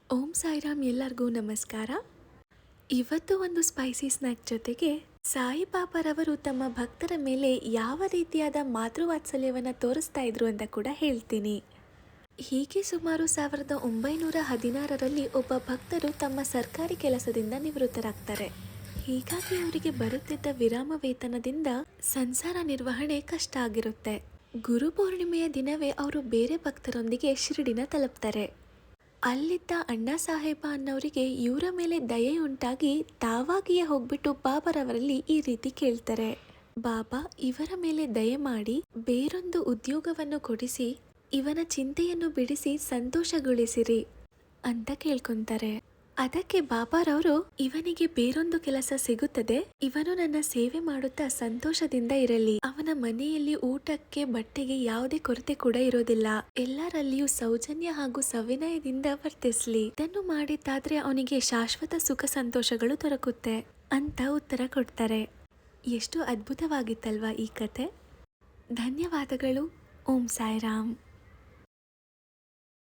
ಓಂ ಸಾಯಿರಾಮ್. ಎಲ್ಲರಿಗೂ ನಮಸ್ಕಾರ. ಇವತ್ತು ಒಂದು ಸ್ಪೈಸಿ ಸ್ನ್ಯಾಕ್ ಜೊತೆಗೆ ಸಾಯಿಬಾಬಾರವರು ತಮ್ಮ ಭಕ್ತರ ಮೇಲೆ ಯಾವ ರೀತಿಯಾದ ಮಾತೃವಾತ್ಸಲ್ಯವನ್ನು ತೋರಿಸ್ತಾ ಇದ್ರು ಅಂತ ಕೂಡ ಹೇಳ್ತೀನಿ. ಹೀಗೆ ಸುಮಾರು 1916ರಲ್ಲಿ ಒಬ್ಬ ಭಕ್ತರು ತಮ್ಮ ಸರ್ಕಾರಿ ಕೆಲಸದಿಂದ ನಿವೃತ್ತರಾಗ್ತಾರೆ. ಹೀಗಾಗಿ ಅವರಿಗೆ ಬರುತ್ತಿದ್ದ ವಿರಾಮ ವೇತನದಿಂದ ಸಂಸಾರ ನಿರ್ವಹಣೆ ಕಷ್ಟ ಆಗಿರುತ್ತೆ. ಗುರು ಪೂರ್ಣಿಮೆಯ ದಿನವೇ ಅವರು ಬೇರೆ ಭಕ್ತರೊಂದಿಗೆ ಶಿರಡಿನ ತಲುಪ್ತಾರೆ. ಅಲ್ಲಿದ್ದ ಅಣ್ಣಾ ಸಾಹೇಬ ಅನ್ನೋರಿಗೆ ಇವರ ಮೇಲೆ ದಯೆ ಉಂಟಾಗಿ ತಾವಾಗಿಯೇ ಹೋಗ್ಬಿಟ್ಟು ಬಾಬಾರವರಲ್ಲಿ ಈ ರೀತಿ ಕೇಳ್ತಾರೆ. ಬಾಬಾ, ಇವರ ಮೇಲೆ ದಯೆ ಮಾಡಿ ಬೇರೊಂದು ಉದ್ಯೋಗವನ್ನು ಕೊಡಿಸಿ ಇವನ ಚಿಂತೆಯನ್ನು ಬಿಡಿಸಿ ಸಂತೋಷಗೊಳಿಸಿರಿ ಅಂತ ಕೇಳ್ಕೊಂತಾರೆ. ಅದಕ್ಕೆ ಬಾಬಾರವರು, ಇವನಿಗೆ ಬೇರೊಂದು ಕೆಲಸ ಸಿಗುತ್ತದೆ, ಇವನು ನನ್ನ ಸೇವೆ ಮಾಡುತ್ತಾ ಸಂತೋಷದಿಂದ ಇರಲಿ, ಅವನ ಮನೆಯಲ್ಲಿ ಊಟಕ್ಕೆ ಬಟ್ಟೆಗೆ ಯಾವುದೇ ಕೊರತೆ ಕೂಡ ಇರೋದಿಲ್ಲ, ಎಲ್ಲರಲ್ಲಿಯೂ ಸೌಜನ್ಯ ಹಾಗೂ ಸವಿನಯದಿಂದ ವರ್ತಿಸ್ಲಿ, ಇದನ್ನು ಮಾಡಿದ್ದಾದ್ರೆ ಅವನಿಗೆ ಶಾಶ್ವತ ಸುಖ ಸಂತೋಷಗಳು ದೊರಕುತ್ತೆ ಅಂತ ಉತ್ತರ ಕೊಡ್ತಾರೆ. ಎಷ್ಟು ಅದ್ಭುತವಾಗಿತ್ತಲ್ವಾ ಈ ಕತೆ. ಧನ್ಯವಾದಗಳು. ಓಂ ಸಾಯಿರಾಮ್.